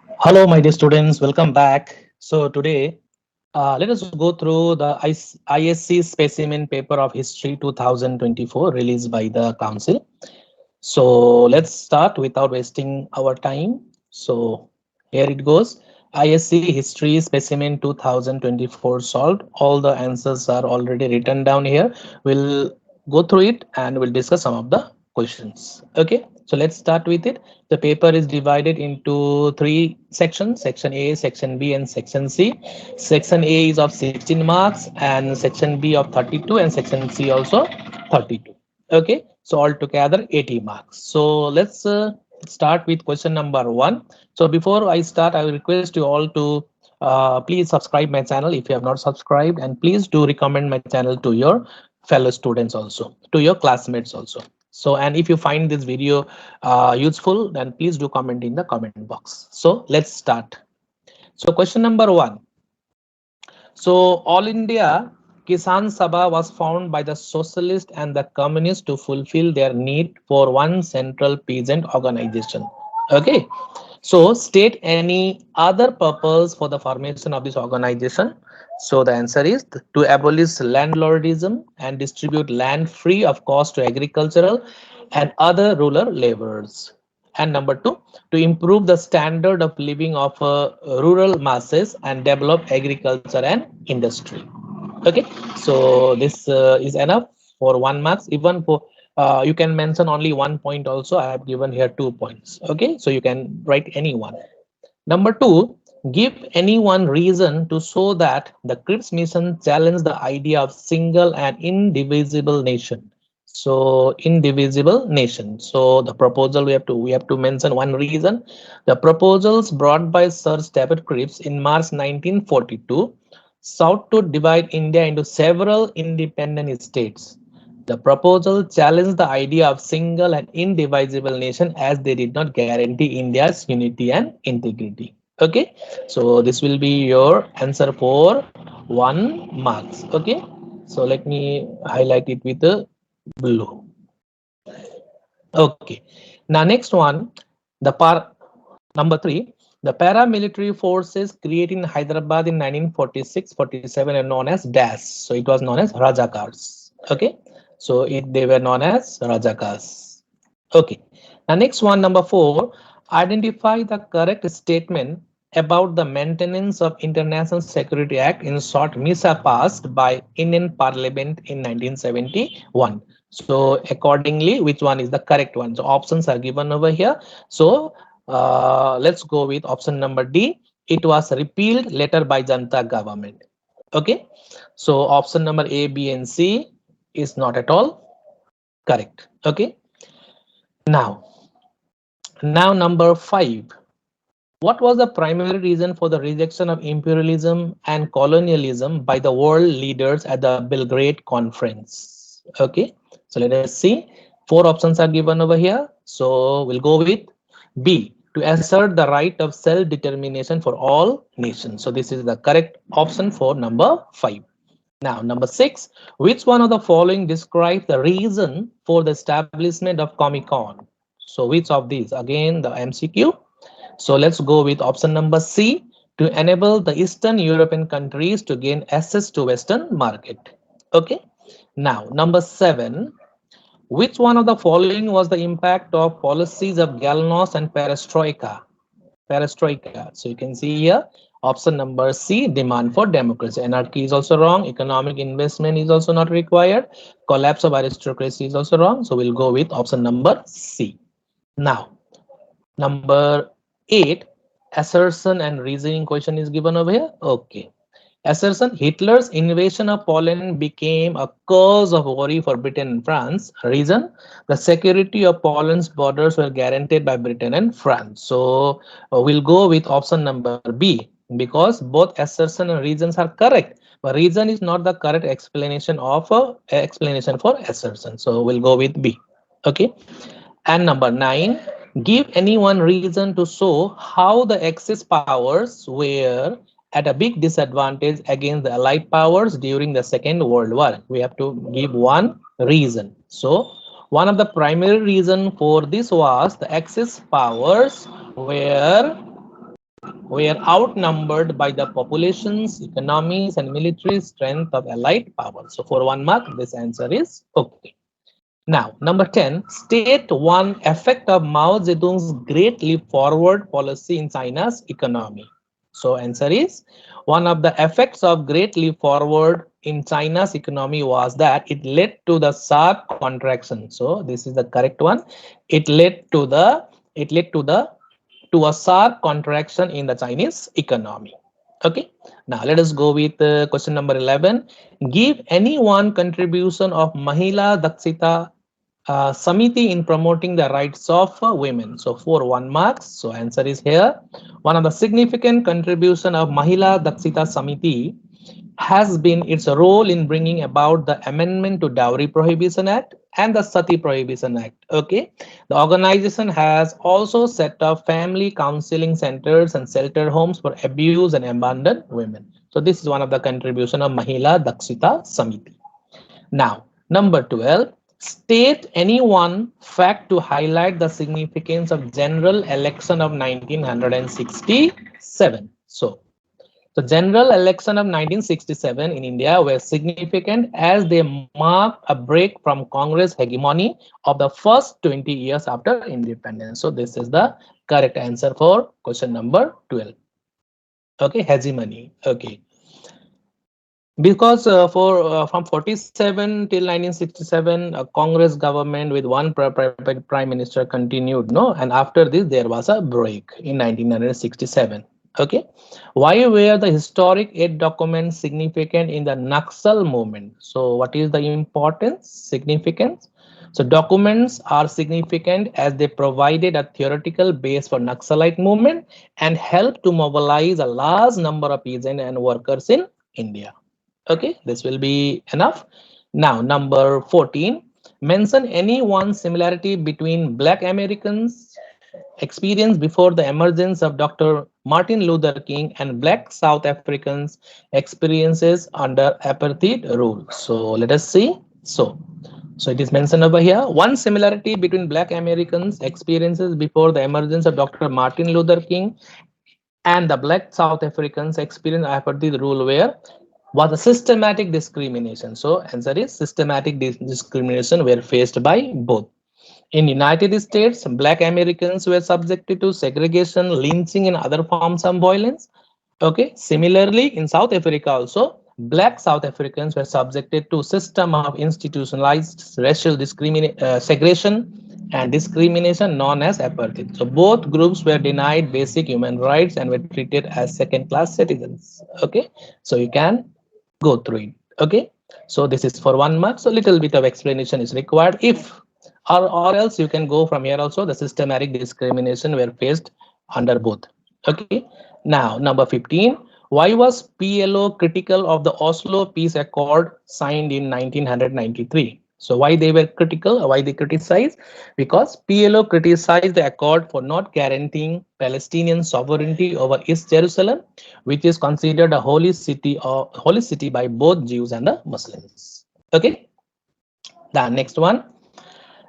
Hello, my dear students. Welcome back. So today, let us go through the ISC Specimen Paper of History 2024 released by the Council. So let's start without wasting our time. So here it goes. ISC History Specimen 2024 solved. All the answers are already written down here. We'll go through it and we'll discuss some of the questions. Okay, so let's start with it. The paper is divided into three sections: section A, section B, and section C. Section A is of 16 marks, and section B of 32, and section C also 32. Okay, so altogether 80 marks. So let's start with question number one. So before I start, I will request you all to please subscribe my channel if you have not subscribed, and please do recommend my channel to your fellow students also, to your classmates also. So, and if you find this video useful, then please do comment in the comment box. So let's start. So question number one. So All India Kisan Sabha was founded by the socialists and the communists to fulfill their need for one central peasant organization. Okay. So state any other purpose for the formation of this organization. So the answer is to abolish landlordism and distribute land free of cost to agricultural and other rural laborers. And number two, to improve the standard of living of rural masses and develop agriculture and industry. Okay, so this is enough for 1 marks. Even for you can mention only 1 point also. I have given here 2 points. Okay, so you can write any one. Number two, give any one reason to show that the Cripps mission challenged the idea of single and indivisible nation. So indivisible nation. So the proposal we have to mention one reason. The proposals brought by Sir Stafford Cripps in March 1942 sought to divide India into several independent states. The proposal challenged the idea of single and indivisible nation as they did not guarantee India's unity and integrity. Okay, so this will be your answer for 1 marks. Okay, so let me highlight it with the blue. Okay, now next one, the number three, the paramilitary forces created in Hyderabad in 1946-47 are known as DAS. So it was known as Rajakars. Okay, so they were known as Rajakars. Okay, now next one, number four, identify the correct statement about the maintenance of International Security Act in short MISA passed by Indian Parliament in 1971. So accordingly, which one is the correct one? So options are given over here. So let's go with option number D. It was repealed later by Janta government. Okay, so option number A, B, and C is not at all correct. Okay, now number five. What was the primary reason for the rejection of imperialism and colonialism by the world leaders at the Belgrade conference? Okay, so let us see. Four options are given over here. So we'll go with B, to assert the right of self-determination for all nations. So this is the correct option for number five. Now, number six, which one of the following describes the reason for the establishment of Comic-Con? So which of these? Again, the MCQ. So let's go with option number C, to enable the Eastern European countries to gain access to Western market. Okay. Now, number seven, which one of the following was the impact of policies of Glasnost and Perestroika? Perestroika. So you can see here option number C, demand for democracy. Anarchy is also wrong. Economic investment is also not required. Collapse of aristocracy is also wrong. So we'll go with option number C. Now, number 8, assertion and reasoning question is given over here. Okay. Assertion: Hitler's invasion of Poland became a cause of worry for Britain and France. Reason: the security of Poland's borders were guaranteed by Britain and France. So we'll go with option number B, because both assertion and reasons are correct. But reason is not the correct explanation of explanation for assertion. So we'll go with B. Okay. And number 9, give any one reason to show how the Axis powers were at a big disadvantage against the Allied powers during the Second World War. We have to give one reason. So one of the primary reason for this was the Axis powers were were outnumbered by the populations, economies, and military strength of allied powers. So for 1 mark, this answer is okay. Now, number 10, state one effect of Mao Zedong's Great Leap Forward policy in China's economy. So, answer is one of the effects of Great Leap Forward in China's economy was that it led to the sharp contraction. So, this is the correct one. It led to the it led to a sharp contraction in the Chinese economy. Okay. Now let us go with question number 11. Give any one contribution of Mahila Dakshita Samiti in promoting the rights of women. So for 1 marks. So answer is here. One of the significant contribution of Mahila Dakshita Samiti has been its role in bringing about the amendment to Dowry Prohibition Act and the Sati Prohibition Act. Okay, the organization has also set up family counseling centers and shelter homes for abused and abandoned women. So this is one of the contribution of Mahila Dakshita Samiti. Now, number 12, state any one fact to highlight the significance of general election of 1967. So, the general election of 1967 in India were significant as they marked a break from Congress hegemony of the first 20 years after independence. So this is the correct answer for question number 12. Okay, hegemony. Okay, because for from 47 till 1967 a Congress government with one prime minister continued, no, and after this there was a break in 1967. Okay, why were the historic aid documents significant in the Naxal movement? So what is the importance, significance? So documents are significant as they provided a theoretical base for Naxalite movement and helped to mobilize a large number of peasants and workers in India. Okay, this will be enough. Now, number 14, mention any one similarity between Black Americans' experience before the emergence of Dr. Martin Luther King and Black South Africans' experiences under apartheid rule. So let us see. So it is mentioned over here. One similarity between Black Americans' experiences before the emergence of Dr. Martin Luther King and the Black South Africans' experience apartheid rule where was a systematic discrimination. So answer is systematic discrimination were faced by both. In United States, Black Americans were subjected to segregation, lynching, and other forms of violence. Okay. Similarly, in South Africa also, Black South Africans were subjected to system of institutionalized racial segregation and discrimination known as apartheid. So both groups were denied basic human rights and were treated as second-class citizens. Okay. So you can go through it. Okay, so this is for 1 mark. So little bit of explanation is required. If or else you can go from here also. The systematic discrimination were faced under both. Okay, now number 15. Why was PLO critical of the Oslo Peace Accord signed in 1993? So why they were critical? Why they criticized? Because PLO criticized the accord for not guaranteeing Palestinian sovereignty over East Jerusalem, which is considered a holy city by both Jews and the Muslims. Okay, the next one.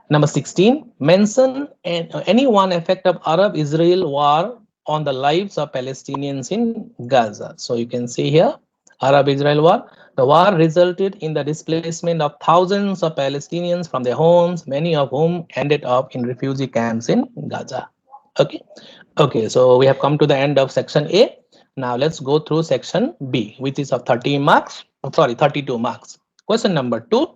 Number 16, mention any one effect of Arab-Israel war on the lives of Palestinians in Gaza. So you can see here, Arab-Israel war. The war resulted in the displacement of thousands of Palestinians from their homes, many of whom ended up in refugee camps in Gaza. Okay, okay. So we have come to the end of section A. Now let's go through section B, which is of 30 marks. Sorry, 32 marks. Question number 2.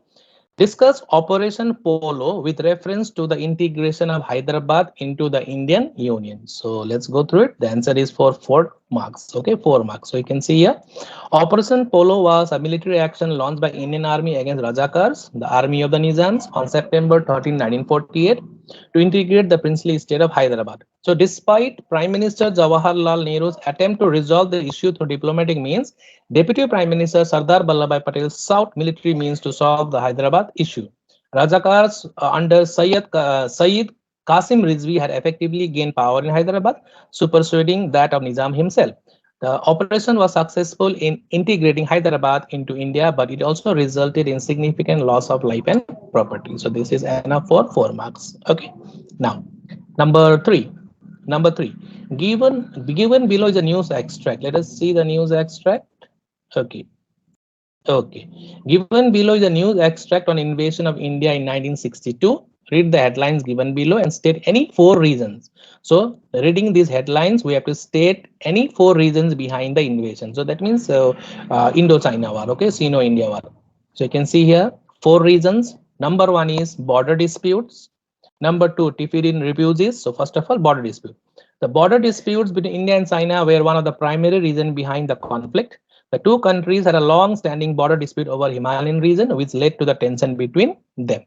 Discuss Operation Polo with reference to the integration of Hyderabad into the Indian Union. So let's go through it. The answer is for 4 marks. Okay, 4 marks. So you can see here, Operation Polo was a military action launched by Indian Army against Rajakars, the army of the Nizams, on September 13, 1948, to integrate the princely state of Hyderabad. So despite Prime Minister Jawaharlal Nehru's attempt to resolve the issue through diplomatic means, Deputy Prime Minister Sardar Vallabhbhai Patel sought military means to solve the Hyderabad issue. Rajakars under Sayyid Qasim Rizvi had effectively gained power in Hyderabad, superseding that of Nizam himself. The operation was successful in integrating Hyderabad into India, but it also resulted in significant loss of life and property. So this is enough for 4 marks. Okay. Now, number three. Given below is a news extract. Let us see the news extract. Okay. Okay. Given below is a news extract on invasion of India in 1962. Read the headlines given below and state any four reasons. So, reading these headlines, we have to state any four reasons behind the invasion. So that means Indo-China war. Okay, Sino-India war. So you can see here four reasons. Number one is border disputes. Number two, Tibetan refugees. So first of all, border dispute. The border disputes between India and China were one of the primary reasons behind the conflict. The two countries had a long-standing border dispute over Himalayan region, which led to the tension between them.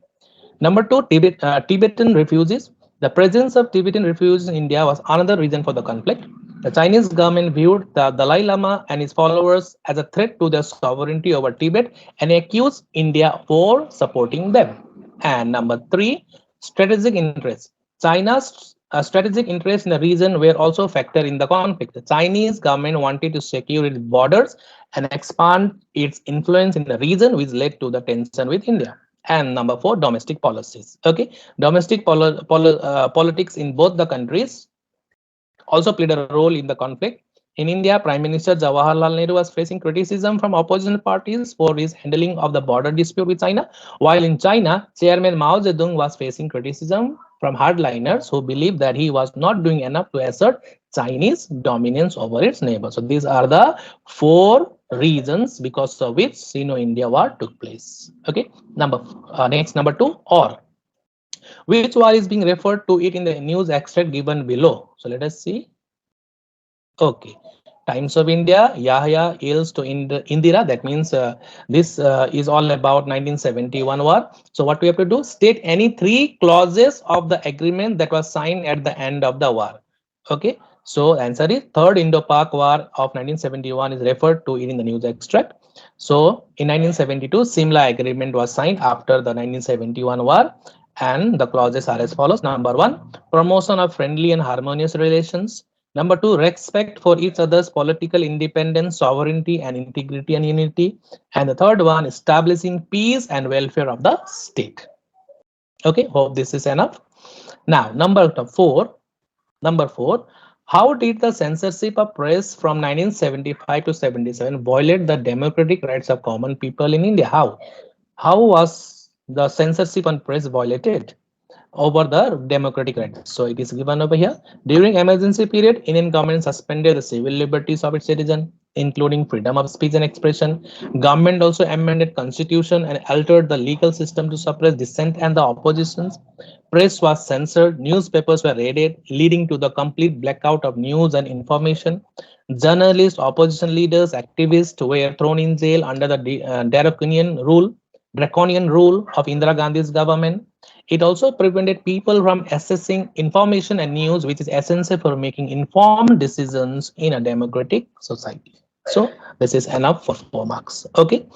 Number two, Tibetan refugees. The presence of Tibetan refugees in India was another reason for the conflict. The Chinese government viewed the Dalai Lama and his followers as a threat to their sovereignty over Tibet and accused India for supporting them. And number three, strategic interests. China's strategic interests in the region were also a factor in the conflict. The Chinese government wanted to secure its borders and expand its influence in the region, which led to the tension with India. And number four, domestic policies. Okay, domestic politics in both the countries also played a role in the conflict. In India, Prime Minister Jawaharlal Nehru was facing criticism from opposition parties for his handling of the border dispute with China, while in China, Chairman Mao Zedong was facing criticism from hardliners who believed that he was not doing enough to assert Chinese dominance over its neighbors. So these are the four reasons because of which Sino-India war took place. Okay, next number two, or which war is being referred to it in the news extract given below. So let us see. Okay. Times of India, Yahya yields to Indira. That means this is all about 1971 war. So what we have to do, state any three clauses of the agreement that was signed at the end of the war. Okay. So answer is Third Indo-Pak War of 1971 is referred to in the news extract. So in 1972, Simla Agreement was signed after the 1971 war. And the clauses are as follows. Number one, promotion of friendly and harmonious relations. Number two, respect for each other's political independence, sovereignty, and integrity and unity. And the third one, establishing peace and welfare of the state. Okay, hope this is enough. Now, number four, how did the censorship of press from 1975 to 77 violate the democratic rights of common people in India? How? How was the censorship on press violated over the democratic rights? So it is given over here. During emergency period, Indian government suspended the civil liberties of its citizens, including freedom of speech and expression. Government also amended constitution and altered the legal system to suppress dissent and the oppositions. Press was censored, newspapers were raided, leading to the complete blackout of news and information. Journalists, opposition leaders, activists were thrown in jail under the draconian rule of Indira Gandhi's government. It also prevented people from accessing information and news, which is essential for making informed decisions in a democratic society. So this is enough for 4 marks. Okay.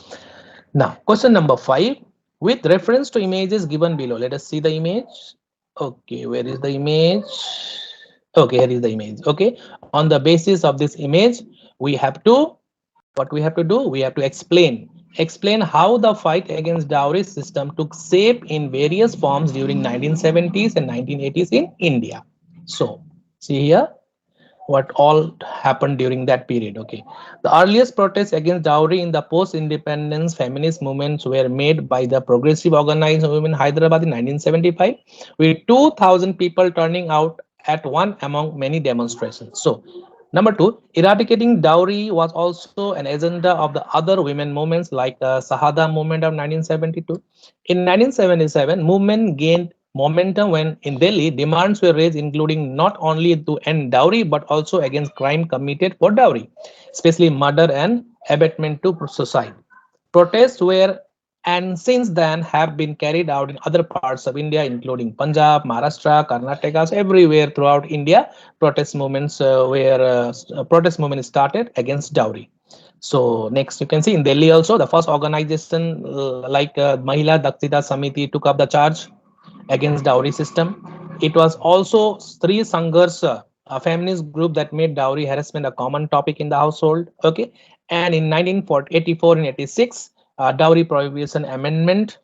Now, question number 5. With reference to images given below, let us see the image. Okay, where is the image? Okay, here is the image. Okay, on the basis of this image, we have to, what we have to do? We have to explain how the fight against dowry system took shape in various forms during 1970s and 1980s in India. So, see here what all happened during that period. Okay, the earliest protests against dowry in the post-independence feminist movements were made by the progressive organized movement in Hyderabad in 1975, with 2,000 people turning out at one among many demonstrations. So number two, eradicating dowry was also an agenda of the other women movements like the Sahada movement of 1972. In 1977, movement gained momentum when in Delhi demands were raised, including not only to end dowry but also against crime committed for dowry, especially murder and abatement to society. Protests were and since then have been carried out in other parts of India, including Punjab, Maharashtra, Karnataka, so everywhere throughout India. Protest movement started against dowry. So next you can see in Delhi also the first organization like Mahila Dakshita Samiti took up the charge against dowry system. It was also Stree Sangharsha, a feminist group that made dowry harassment a common topic in the household. Okay, and in 1984 and 86, Dowry Prohibition Amendment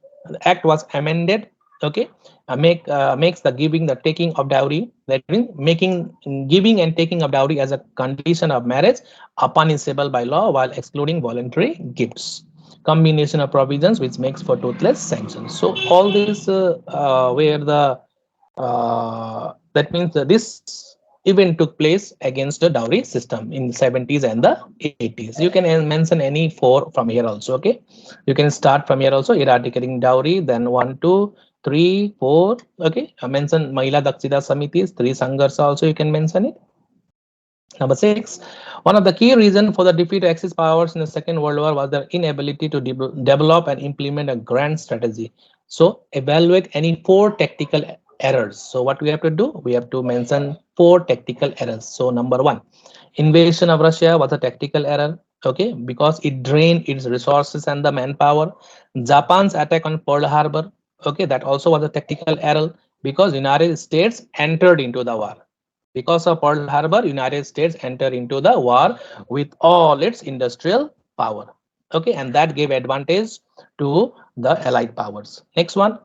Act was amended Okay, makes the giving the taking of dowry, that means making giving and taking of dowry as a condition of marriage are punishable by law while excluding voluntary gifts. Combination of provisions which makes for toothless sanctions. So all this where the that means this event took place against the dowry system in the 70s and the 80s. You can mention any four from here also. Okay, you can start from here also, eradicating dowry, then 1, 2, 3, 4. Okay, I mentioned Mahila Dakshita Samitis, three Sangharsha also you can mention it. Number 6, one of the key reasons for the defeat of Axis powers in the Second World War was their inability to develop and implement a grand strategy. So evaluate any four tactical errors. So what we have to do? We have to mention four tactical errors. So number 1, invasion of Russia was a tactical error. Okay, because it drained its resources and the manpower. Japan's attack on Pearl Harbor. Okay, that also was a tactical error because United States entered into the war. Because of Pearl Harbor, United States entered into the war with all its industrial power. Okay, and that gave advantage to the Allied powers. Next one,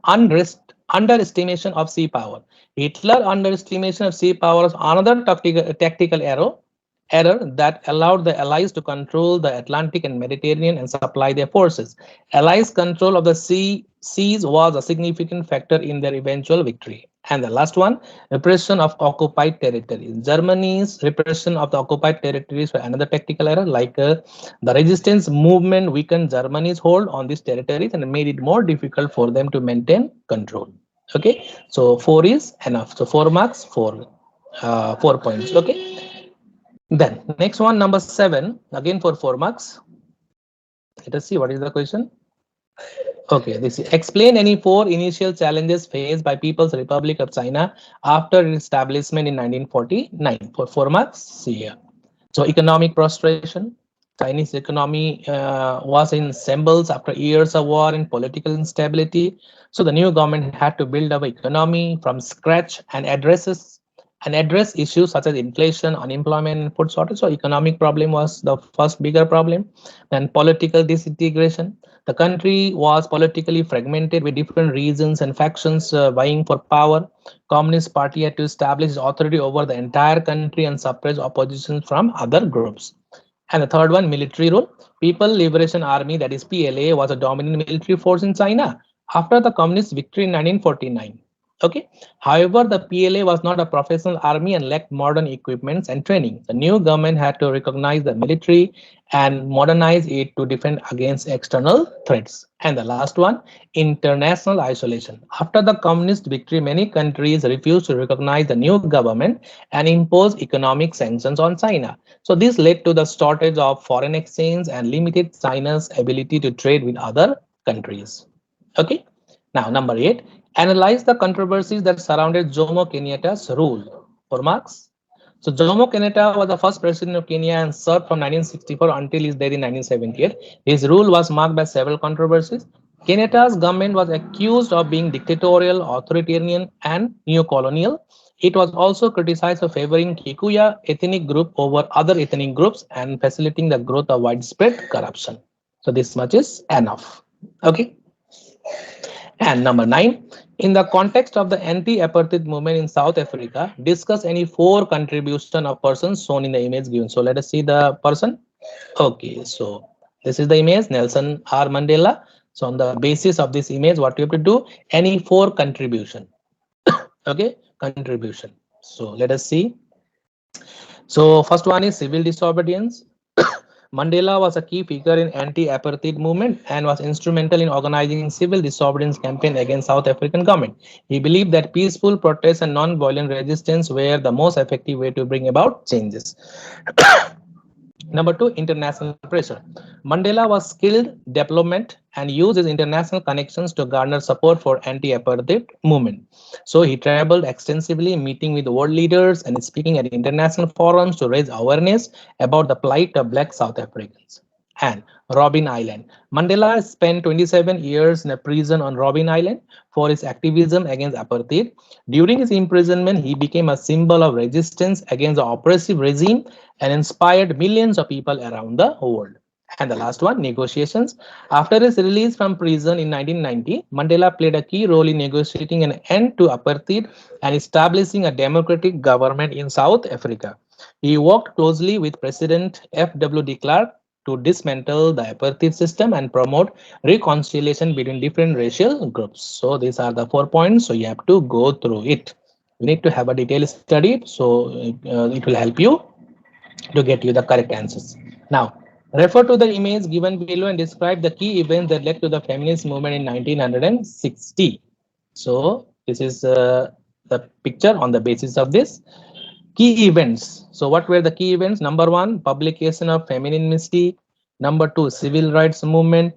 underestimation of sea power. Hitler underestimation of sea power is another tactical error that allowed the Allies to control the Atlantic and Mediterranean and supply their forces. Allies' control of the seas was a significant factor in their eventual victory. And the last one, repression of occupied territories. Germany's repression of the occupied territories were another tactical error, like the resistance movement weakened Germany's hold on these territories and made it more difficult for them to maintain control. Okay, so 4 is enough. So 4 marks, 4 points. Okay, then next one, number 7, again for 4 marks. Let us see what is the question. Okay, this is explain any four initial challenges faced by People's Republic of China after its establishment in 1949. For 4 marks, see here. So economic prostration. Chinese economy was in shambles after years of war and political instability. So the new government had to build up economy from scratch and address issues such as inflation, unemployment, and food shortage. So economic problem was the first bigger problem. Then political disintegration. The country was politically fragmented with different regions and factions vying for power. Communist Party had to establish authority over the entire country and suppress opposition from other groups. And the third one, military rule. People Liberation Army, that is PLA, was a dominant military force in China after the communist victory in 1949. Okay. However, the PLA was not a professional army and lacked modern equipments and training. The new government had to recognize the military and modernize it to defend against external threats. And the last one, international isolation. After the communist victory, many countries refused to recognize the new government and impose economic sanctions on China. So this led to the shortage of foreign exchange and limited China's ability to trade with other countries. Okay. Now, number 8, analyze the controversies that surrounded Jomo Kenyatta's rule. For marks. So Jomo Kenyatta was the first president of Kenya and served from 1964 until his death in 1978. His rule was marked by several controversies. Kenyatta's government was accused of being dictatorial, authoritarian, and neo-colonial. It was also criticized for favoring Kikuyu ethnic group over other ethnic groups and facilitating the growth of widespread corruption. So this much is enough. Okay. And number 9, in the context of the anti-apartheid movement in South Africa, discuss any four contribution of persons shown in the image given. So let us see the person. Okay, so this is the image, Nelson R. Mandela. So on the basis of this image, what you have to do? Any four contribution. Okay, contribution. So let us see. So first one is civil disobedience. Mandela was a key figure in anti-apartheid movement and was instrumental in organizing civil disobedience campaign against South African government. He believed that peaceful protest and non-violent resistance were the most effective way to bring about changes. Number 2, international pressure. Mandela was skilled development and used his international connections to garner support for anti-apartheid movement. So he traveled extensively, meeting with world leaders and speaking at international forums to raise awareness about the plight of Black South Africans. And Robben Island. Mandela spent 27 years in a prison on Robben Island for his activism against apartheid. During his imprisonment, he became a symbol of resistance against the oppressive regime and inspired millions of people around the world. And the last one, negotiations. After his release from prison in 1990, Mandela played a key role in negotiating an end to apartheid and establishing a democratic government in South Africa. He worked closely with President F.W. de Klerk to dismantle the apartheid system and promote reconciliation between different racial groups. So these are the 4 points. So you have to go through it. You need to have a detailed study. So it will help you to get you the correct answers. Now, refer to the image given below and describe the key events that led to the feminist movement in 1960. So, this is the picture on the basis of this. Key events. So, what were the key events? Number one, publication of Feminine Mystique. Number two, Civil Rights Movement.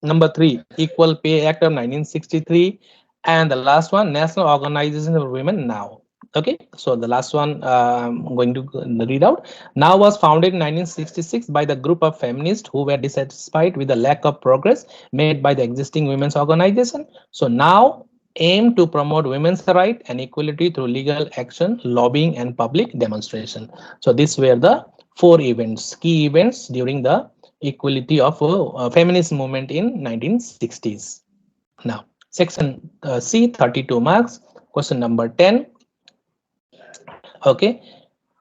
Number three, Equal Pay Act of 1963. And the last one, National Organization of Women Now. Okay, so the last one I'm going to read out. Now was founded in 1966 by the group of feminists who were dissatisfied with the lack of progress made by the existing women's organization. So now aim to promote women's rights and equality through legal action, lobbying, and public demonstration. So these were the four events, key events during the equality of feminist movement in 1960s. Now, section C, 32 marks. Question number 10. Okay,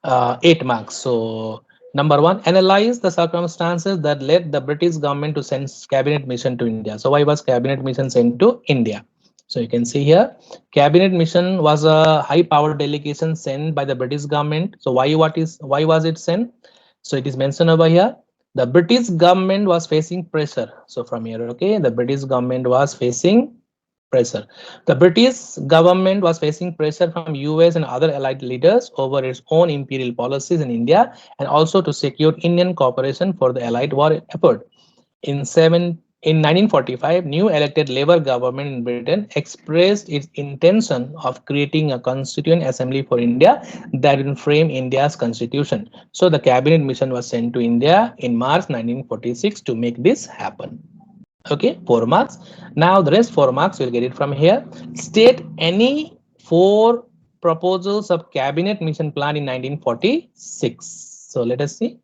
8 marks. So, number one, analyze the circumstances that led the British government to send cabinet mission to India. So, why was cabinet mission sent to India? So, you can see here, cabinet mission was a high-powered delegation sent by the British government. So, why was it sent? So, it is mentioned over here. The British government was facing pressure. So, from here, okay, the British government was facing pressure. The British government was facing pressure from US and other allied leaders over its own imperial policies in India and also to secure Indian cooperation for the allied war effort. In 1945, new elected Labour government in Britain expressed its intention of creating a constituent assembly for India that will frame India's constitution. So the cabinet mission was sent to India in March 1946 to make this happen. Okay, 4 marks. Now the rest 4 marks, you'll get it from here. State any 4 proposals of cabinet mission plan in 1946. So let us see.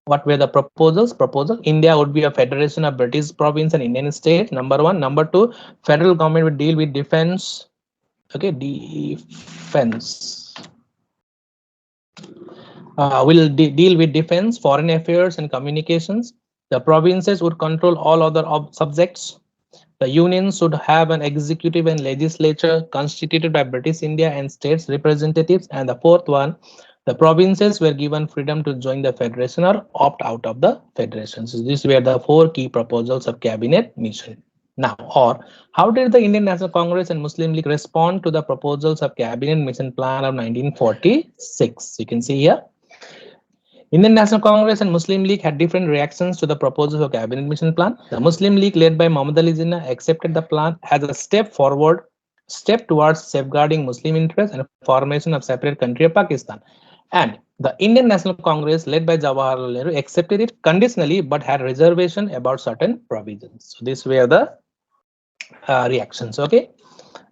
What were the proposals? Proposal: India would be a federation of British province and Indian states. Number one. Number two, federal government would deal with defense. Okay, defense. Will deal with defense, foreign affairs, and communications. The provinces would control all other subjects. The union should have an executive and legislature constituted by British India and states representatives. And the fourth one, the provinces were given freedom to join the federation or opt out of the federation. So these were the 4 key proposals of cabinet mission. Now, or how did the Indian National Congress and Muslim League respond to the proposals of cabinet mission plan of 1946? You can see here. Indian National Congress and Muslim League had different reactions to the proposals of cabinet mission plan. The Muslim League, led by Muhammad Ali Jinnah, accepted the plan as a step towards safeguarding Muslim interests and formation of separate country of Pakistan. And the Indian National Congress, led by Jawaharlal Nehru, accepted it conditionally but had reservation about certain provisions. So these were the reactions. Okay.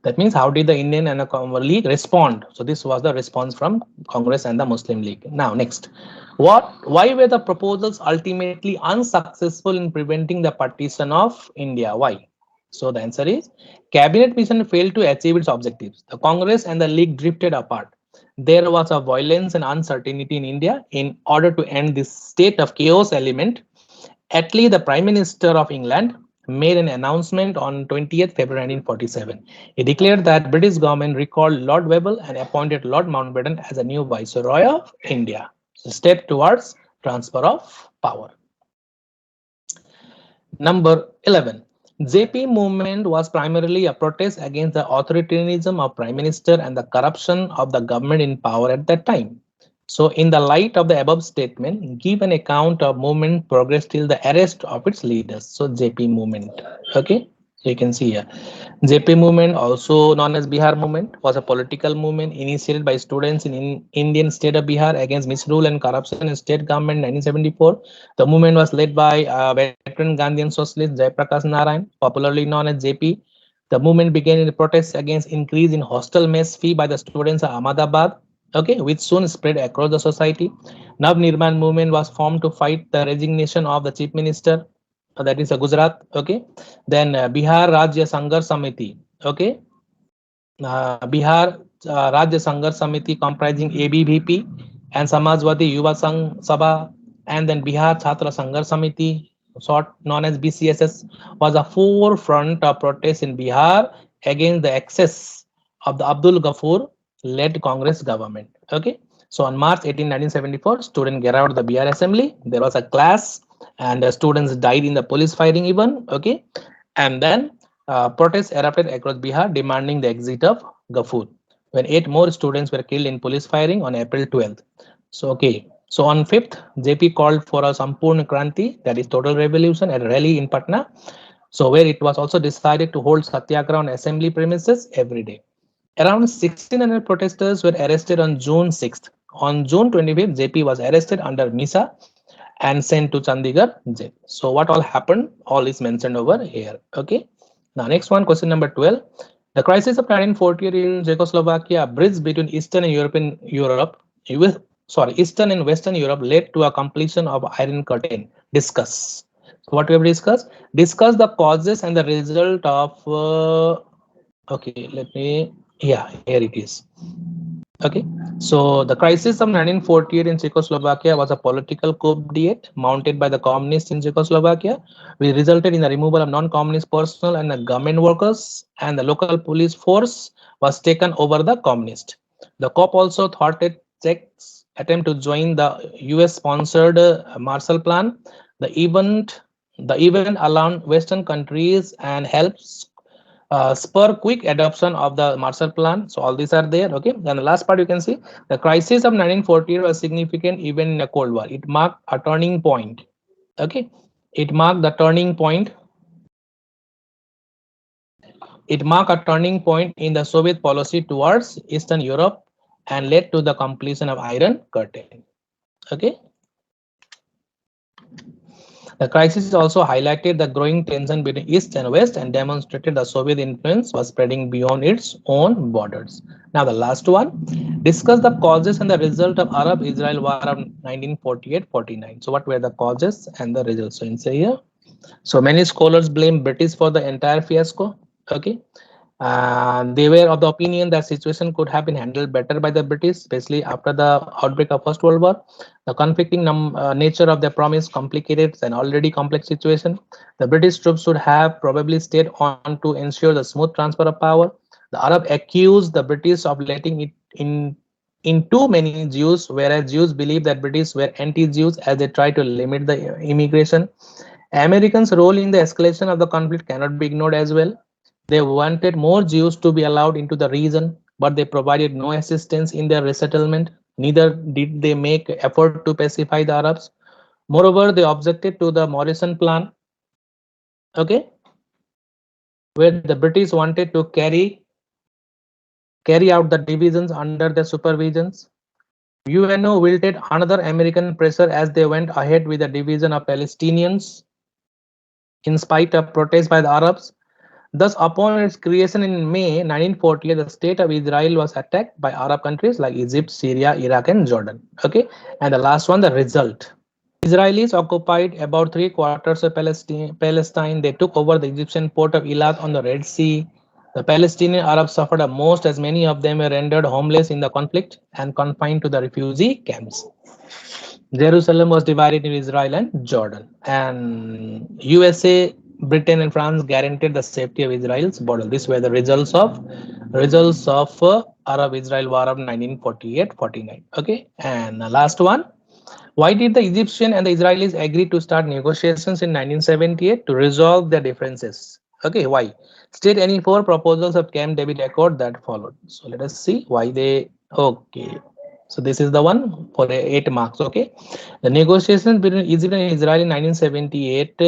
That means how did the Indian and the League respond? So this was the response from Congress and the Muslim League. Now next, why were the proposals ultimately unsuccessful in preventing the partition of India? Why? So the answer is cabinet mission failed to achieve its objectives. The Congress and the League drifted apart. There was a violence and uncertainty in India. In order to end this state of chaos element, Attlee, the Prime Minister of England, made an announcement on 20th February 1947. He declared that British government recalled Lord Webble and appointed Lord Mountbatten as a new Viceroy of India. So step towards transfer of power. Number 11. JP movement was primarily a protest against the authoritarianism of Prime Minister and the corruption of the government in power at that time. So in the light of the above statement, give an account of movement progress till the arrest of its leaders. So JP movement. Okay, so you can see here. JP movement, also known as Bihar movement, was a political movement initiated by students in Indian state of Bihar against misrule and corruption in state government in 1974. The movement was led by veteran Gandhian socialist Jayaprakash Narayan, popularly known as JP. The movement began in protests against increase in hostel mess fee by the students of Ahmedabad. okay, which soon spread across the society. Nav Nirman movement was formed to fight the resignation of the chief minister, that is Gujarat. Okay, then Bihar Rajya Sanghar Samiti. Okay, Bihar Rajya Sanghar Samiti comprising ABVP and Samajwadi Yuva Sangh Sabha, and then Bihar Chhatra Sanghar Samiti, short known as BCSS, was a forefront of protests in Bihar against the excess of the Abdul Ghaffur led Congress government. Okay, so on March 18, 1974, students get out the BR assembly. There was a clash, and students died in the police fighting even. Okay, and then protests erupted across Bihar demanding the exit of Ghaffur, when 8 more students were killed in police firing on April 12th. So, okay. So on 5th, JP called for a Sampurna Kranti, that is total revolution, at a rally in Patna. So where it was also decided to hold Satyagraha on assembly premises every day. Around 1600 protesters were arrested on June 6th. On June 25th, JP was arrested under MISA and sent to Chandigarh jail. So what all happened? All is mentioned over here. Okay. Now next one, question number 12. The crisis of 1948 in Czechoslovakia, a bridge between Eastern and European Europe, Eastern and Western Europe, led to a completion of Iron Curtain. Discuss. So what we have discussed? Discuss the causes and the result of. Okay, let me. Yeah, here it is. Okay, so the crisis of 1948 in Czechoslovakia was a political coup d'etat mounted by the communists in Czechoslovakia, which resulted in the removal of non-communist personnel and the government workers, and the local police force was taken over the communist. The coup also thwarted Czechs' attempt to join the US-sponsored Marshall Plan. The event alarmed Western countries and helped spur quick adoption of the Marshall Plan. So all these are there. Okay. And the last part you can see the crisis of 1948 was significant even in the Cold War. It marked a turning point. Okay. It marked the turning point. It marked a turning point in the Soviet policy towards Eastern Europe and led to the completion of Iron Curtain. Okay. The crisis also highlighted the growing tension between East and West and demonstrated the Soviet influence was spreading beyond its own borders. Now, the last one, discuss the causes and the result of Arab-Israel War of 1948-49. So, what were the causes and the results? So, in say here, so many scholars blame British for the entire fiasco. Okay, they were of the opinion that situation could have been handled better by the British, especially after the outbreak of First World War. The conflicting nature of their promise complicated an already complex situation. The British troops should have probably stayed on to ensure the smooth transfer of power. The Arab accused the British of letting it in too many Jews, whereas Jews believed that British were anti-Jews as they tried to limit the immigration. Americans' role in the escalation of the conflict cannot be ignored as well. They wanted more Jews to be allowed into the region, but they provided no assistance in their resettlement. Neither did they make effort to pacify the Arabs. Moreover, they objected to the Morrison Plan, okay, where the British wanted to carry out the divisions under their supervisions. UNO wielded another American pressure as they went ahead with the division of Palestinians in spite of protests by the Arabs. Thus, upon its creation in May 1948, the state of Israel was attacked by Arab countries like Egypt, Syria, Iraq, and Jordan. Okay, and the last one, the result. Israelis occupied about 3/4 of Palestine. They took over the Egyptian port of Eilat on the Red Sea. The Palestinian Arabs suffered the most, as many of them were rendered homeless in the conflict and confined to the refugee camps. Jerusalem was divided in Israel and Jordan, and USA, Britain, and France guaranteed the safety of Israel's border. These were the results of Arab-Israel War of 1948-49. Okay, and the last one. Why did the Egyptian and the Israelis agree to start negotiations in 1978 to resolve their differences? Okay, why? State any four proposals of Camp David Accord that followed. So let us see why they. Okay, so this is the one for 8 marks. Okay, the negotiations between Egypt and Israel in 1978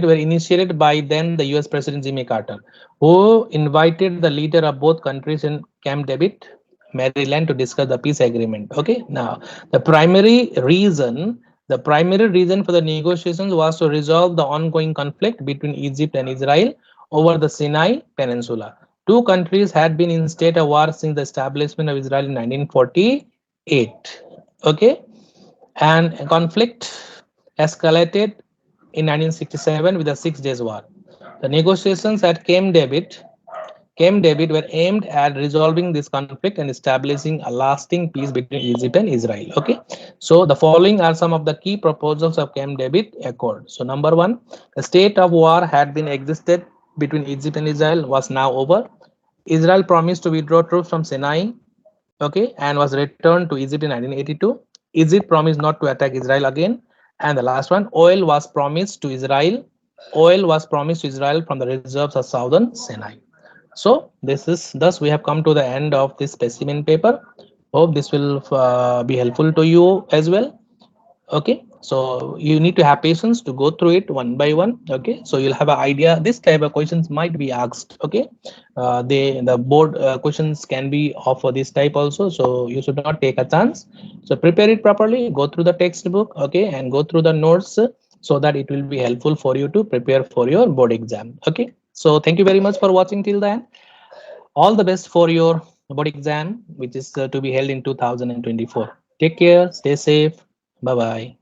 were initiated by then the US President Jimmy Carter, who invited the leader of both countries in Camp David, Maryland, to discuss the peace agreement. Okay, now the primary reason for the negotiations was to resolve the ongoing conflict between Egypt and Israel over the Sinai Peninsula. Two countries had been in state of war since the establishment of Israel in 1948. Okay, and conflict escalated in 1967 with the 6 Days War. The negotiations at Camp David were aimed at resolving this conflict and establishing a lasting peace between Egypt and Israel. Okay, so the following are some of the key proposals of Camp David Accord. So number one, the state of war had been existed between Egypt and Israel was now over. Israel promised to withdraw troops from Sinai, okay, and was returned to Egypt in 1982. Egypt promised not to attack Israel again. And the last one, oil was promised to Israel. Oil was promised to Israel from the reserves of southern Sinai. So this is thus we have come to the end of this specimen paper. Hope this will be helpful to you as well. Okay, so you need to have patience to go through it one by one. Okay, so you'll have an idea. This type of questions might be asked. Okay, the board questions can be of this type also, so you should not take a chance. So prepare it properly, go through the textbook, okay, and go through the notes, so that it will be helpful for you to prepare for your board exam. Okay, so thank you very much for watching till then. All the best for your board exam, which is to be held in 2024. Take care, stay safe. Bye bye.